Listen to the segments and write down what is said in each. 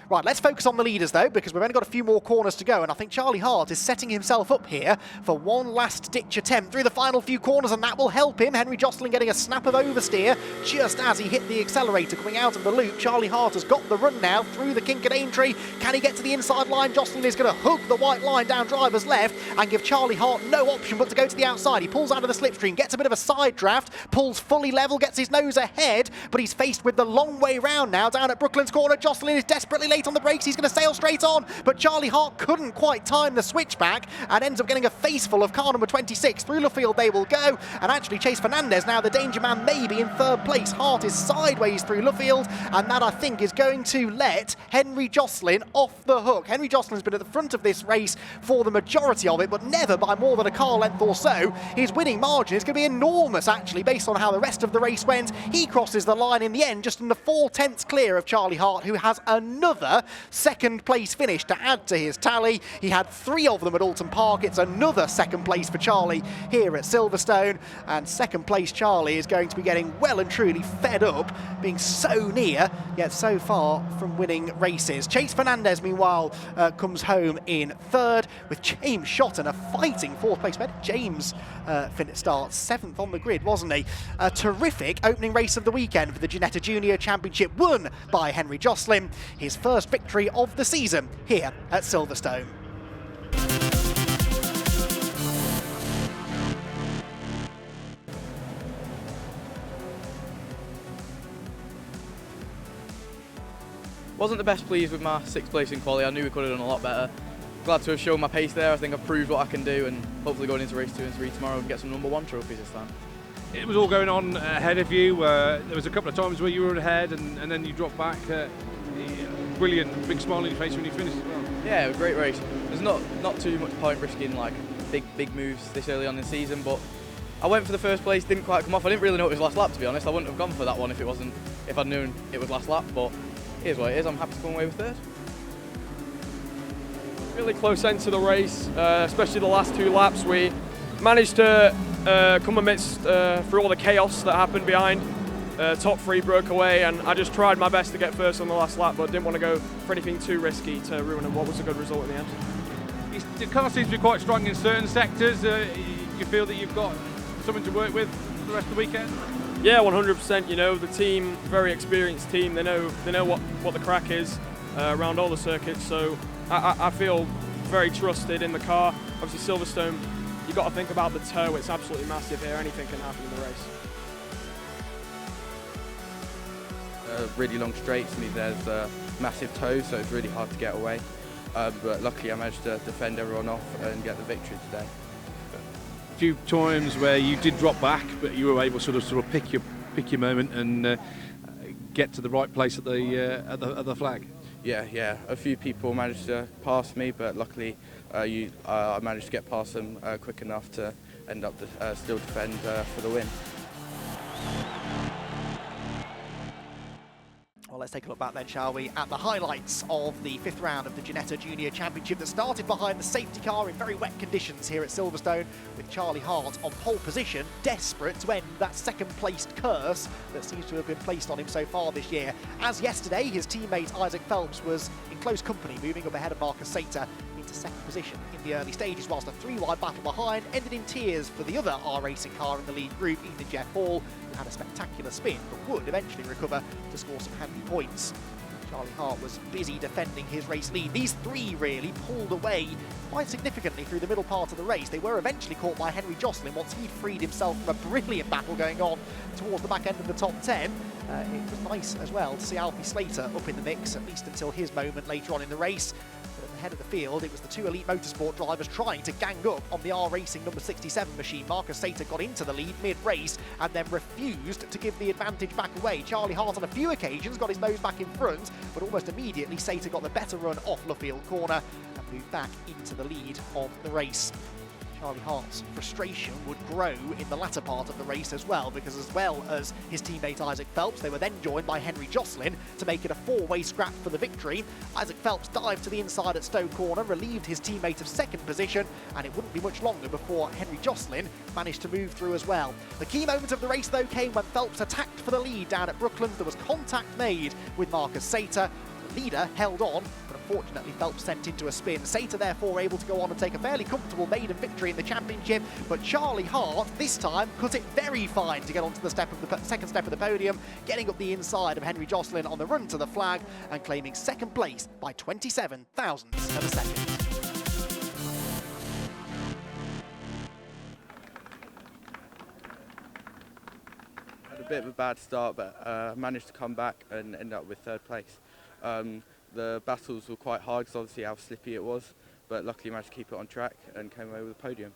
Right, let's focus on the leaders though, because we've only got a few more corners to go, and I think Charlie Hart is setting himself up here for one last ditch attempt through the final few corners, and that will help him. Henry Joslyn getting a snap of oversteer just as he hit the accelerator coming out of the loop. Charlie Hart has got the run now through the Kincardine tree. Can he get to the inside line? Joslyn is going to hook the white line down driver's left and give Charlie Hart no option but to go to the outside. He pulls out of the slipstream, gets a bit of a side draft, pulls fully level, gets his nose ahead, but he's faced with the long way round now down at Brooklands corner. Joslyn is desperately late on the brakes. He's going to sail straight on, but Charlie Hart couldn't quite time the switchback and ends up getting a faceful of car number 26. Through Luffield they will go, and actually Chase Fernandez, now the danger man, maybe in third place. Hart is sideways through Luffield, and that I think is going to let Henry Joslyn off the hook. Henry Joslyn's been at the front of this race for the majority of it, but never by more than a car length or so. His winning margin is going to be enormous actually, based on how the rest of the race went. He crosses the line in the end just under 4/10 clear of Charlie Hart, who has another second place finish to add to his tally. He had 3 of them at Alton Park. It's another second place for Charlie here at Silverstone, and second place Charlie is going to be getting well and truly fed up being so near yet so far from winning races. Chase Fernandez meanwhile comes home in third, with James Shotton a fighting 4th place. Where did James start? 7th on the grid, wasn't he? A terrific opening race of the weekend for the Ginetta Junior Championship, won by Henry Joslyn, his first victory of the season here at Silverstone. Wasn't the best pleased with my 6th place in quali. I knew we could have done a lot better. Glad to have shown my pace there. I think I've proved what I can do, and hopefully going into race 2 and 3 tomorrow and get some number 1 trophies this time. It was all going on ahead of you. There was a couple of times where you were ahead and then you dropped back. Brilliant, big smile on your face when you finished as well. Yeah, it was a great race. There's not too much point risking like big moves this early on in the season, but I went for the first place, didn't quite come off. I didn't really know it was last lap, to be honest. I wouldn't have gone for that one if I'd known it was last lap, but here's what it is. I'm happy to come away with 3rd. Really close end to the race, especially the last 2 laps. We managed to come amidst through all the chaos that happened behind. Top 3 broke away, and I just tried my best to get first on the last lap, but didn't want to go for anything too risky to ruin what was a good result in the end. The car seems to be quite strong in certain sectors. You feel that you've got something to work with for the rest of the weekend? Yeah, 100%. You know, the team, very experienced team. They know what the crack is around all the circuits. So I feel very trusted in the car. Obviously, Silverstone, you've got to think about the toe. It's absolutely massive here. Anything can happen in the race. Really long straights, and there's a massive toe, so it's really hard to get away. But luckily I managed to defend everyone off and get the victory today. A few times where you did drop back, but you were able to sort of pick your moment and get to the right place at the flag. Yeah. A few people managed to pass me, but luckily I managed to get past them quick enough to end up still defend for the win. Well, let's take a look back then, shall we, at the highlights of the 5th round of the Ginetta Junior Championship that started behind the safety car in very wet conditions here at Silverstone, with Charlie Hart on pole position, desperate to end that second-placed curse that seems to have been placed on him so far this year. As yesterday, his teammate Isaac Phelps was in close company, moving up ahead of Marcus Saeter into 2nd position in the early stages, whilst a 3-wide battle behind ended in tears for the other R-Racing car in the lead group, Ethan Jeff Hall, who had a spectacular spin but would eventually recover to score some handy points. Charlie Hart was busy defending his race lead. These 3 really pulled away quite significantly through the middle part of the race. They were eventually caught by Henry Joslyn once he'd freed himself from a brilliant battle going on towards the back end of the top 10. It was nice as well to see Alfie Slater up in the mix, at least until his moment later on in the race. But at the head of the field, it was the 2 elite motorsport drivers trying to gang up on the R-Racing number 67 machine. Marcus Saeter got into the lead mid-race and then refused to give the advantage back away. Charlie Hart on a few occasions got his nose back in front, but almost immediately Saeter got the better run off Luffield corner and moved back into the lead of the race. Charlie Hart's frustration would grow in the latter part of the race as well, because as well as his teammate Isaac Phelps, they were then joined by Henry Joslyn to make it a 4-way scrap for the victory. Isaac Phelps dived to the inside at Stowe corner, relieved his teammate of 2nd position, and it wouldn't be much longer before Henry Joslyn managed to move through as well. The key moment of the race though came when Phelps attacked for the lead down at Brooklands. There was contact made with Marcus Saeter. Leader held on, but unfortunately Phelps sent into a spin. Saeter therefore able to go on and take a fairly comfortable maiden victory in the championship, but Charlie Hart this time cut it very fine to get onto the second step of the podium, getting up the inside of Henry Joslyn on the run to the flag and claiming second place by 27 thousandths of a second. Bit of a bad start, but managed to come back and end up with third place. The battles were quite hard because obviously how slippy it was, but luckily managed to keep it on track and came away with a podium.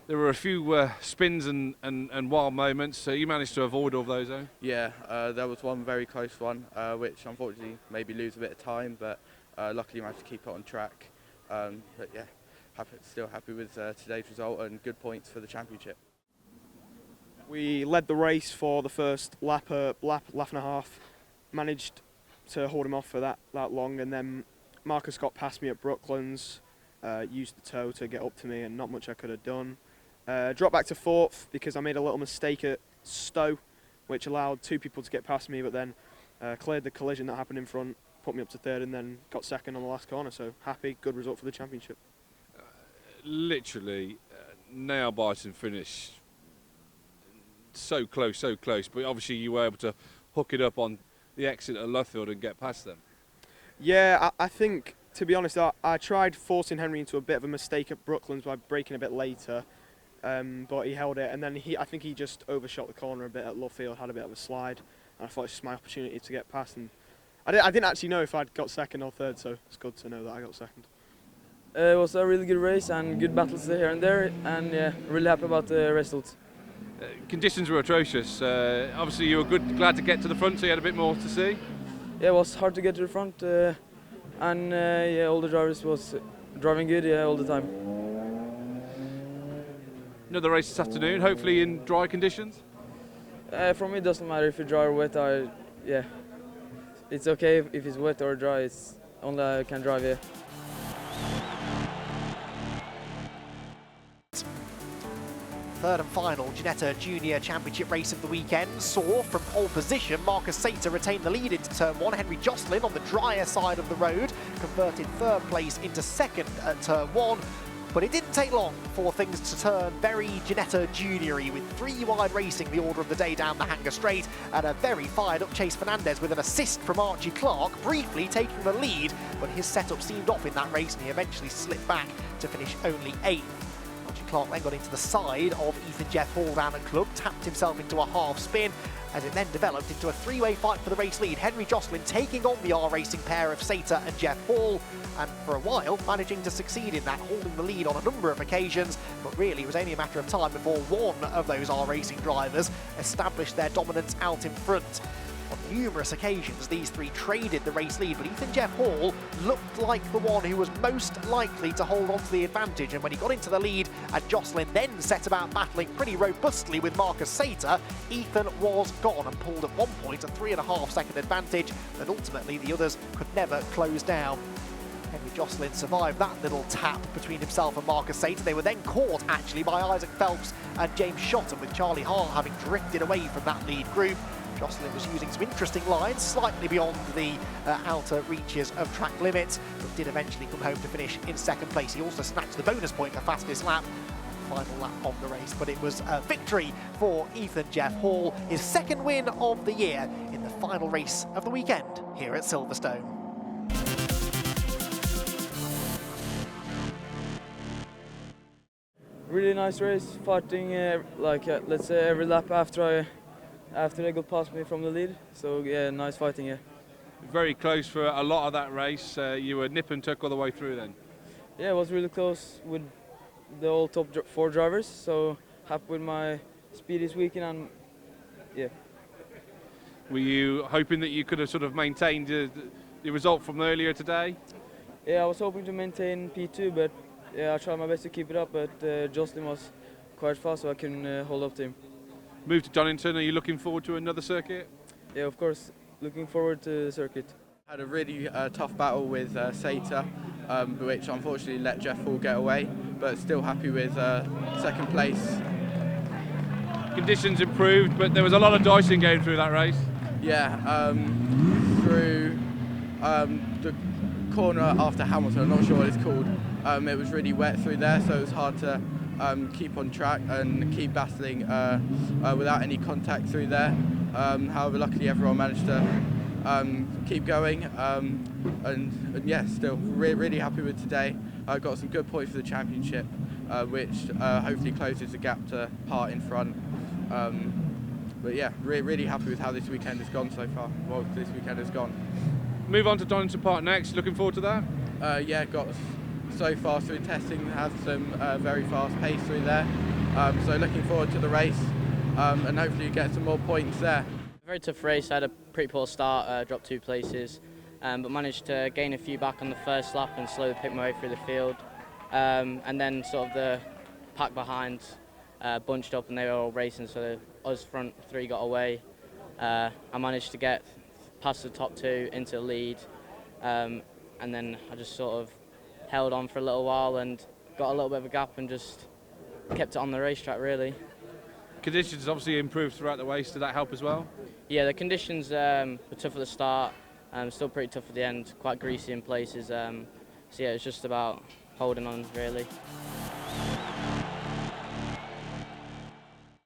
There were a few spins and wild moments, so you managed to avoid all of those, though? Yeah, there was one very close one, which unfortunately maybe lose a bit of time, but luckily managed to keep it on track. But yeah, still happy with today's result and good points for the championship. We led the race for the first lap and a half, managed to hold him off for that long, and then Marcus got past me at Brooklands, used the toe to get up to me, and not much I could have done. Dropped back to fourth because I made a little mistake at Stowe, which allowed two people to get past me, but then cleared the collision that happened in front, put me up to third, and then got second on the last corner, so happy, good result for the championship. Literally, nail-biting finish. So close, but obviously you were able to hook it up on the exit at Luffield and get past them. Yeah, I think, to be honest, I tried forcing Henry into a bit of a mistake at Brooklands by braking a bit later, but he held it, and then I think he just overshot the corner a bit at Luffield, had a bit of a slide, and I thought it's just my opportunity to get past, and I didn't actually know if I'd got second or third, so it's good to know that I got second. It was a really good race and good battles here and there, and yeah, really happy about the results. Conditions were atrocious. Obviously you were glad to get to the front, so you had a bit more to see. Yeah, it was hard to get to the front, and yeah, all the drivers was driving good all the time. Another race this afternoon, hopefully in dry conditions? For me it doesn't matter if it's dry or wet. Yeah, it's okay if it's wet or dry, it's only I can drive here. Third and final Ginetta Junior Championship race of the weekend saw from pole position Marcus Saeter retain the lead into turn one. Henry Joslyn on the drier side of the road converted third place into second at turn one. But it didn't take long for things to turn very Ginetta Junior-y, with 3 wide racing the order of the day down the Hanger Straight, and a very fired up Chase Fernandez with an assist from Archie Clark, briefly taking the lead, but his setup seemed off in that race and he eventually slipped back to finish only 8th. Clark then got into the side of Ethan Jeff Hall down at Club, tapped himself into a half spin as it then developed into a 3-way fight for the race lead. Henry Joslyn taking on the R-Racing pair of Saeter and Jeff Hall, and for a while managing to succeed in that, holding the lead on a number of occasions, but really it was only a matter of time before one of those R-Racing drivers established their dominance out in front. On numerous occasions, these three traded the race lead, but Ethan Jeff Hall looked like the one who was most likely to hold on to the advantage, and when he got into the lead and Joslyn then set about battling pretty robustly with Marcus Saeter, Ethan was gone and pulled at one point a 3.5 second advantage that ultimately the others could never close down. Henry Joslyn survived that little tap between himself and Marcus Saeter. They were then caught actually by Isaac Phelps and James Shotton, with Charlie Hart having drifted away from that lead group. Joslyn was using some interesting lines slightly beyond the outer reaches of track limits, but did eventually come home to finish in second place. He also snatched the bonus point for fastest lap, final lap of the race, but it was a victory for Ethan Jeff Hall, his second win of the year in the final race of the weekend here at Silverstone. Really nice race, fighting let's say every lap after they got past me from the lead. So yeah, nice fighting here. Very close for a lot of that race. You were nip and tuck all the way through then. Yeah, it was really close with the all top 4 drivers. So happy with my speed this weekend, and yeah. Were you hoping that you could have sort of maintained the result from earlier today? Yeah, I was hoping to maintain P2, but yeah, I tried my best to keep it up. But Joslyn was quite fast, so I couldn't hold up to him. Move to Donington, are you looking forward to another circuit? Yeah, of course, looking forward to the circuit. Had a really tough battle with Saeter, which unfortunately let Jeff Hall get away, but still happy with second place. Conditions improved, but there was a lot of dicing going through that race. Yeah, the corner after Hamilton, I'm not sure what it's called, it was really wet through there, so it was hard to keep on track and keep battling without any contact through there. However, luckily everyone managed to keep going, and yeah, still really happy with today. I got some good points for the championship, which hopefully closes the gap to Hart in front. But yeah, really happy with how this weekend has gone so far. Well, this weekend has gone. Move on to Donington Park next. Looking forward to that? Yeah, got so far through testing, had some very fast pace through there. So looking forward to the race, and hopefully get some more points there. Very tough race. I had a pretty poor start, dropped 2 places, but managed to gain a few back on the first lap and slowly pick my way through the field. And then sort of the pack behind bunched up and they were all racing, so us front 3 got away. I managed to get past the top 2 into the lead, and then I just sort of held on for a little while and got a little bit of a gap and just kept it on the racetrack, really. Conditions obviously improved throughout the race. Did that help as well? Yeah, the conditions were tough at the start, still pretty tough at the end, quite greasy in places. So yeah, it's just about holding on, really.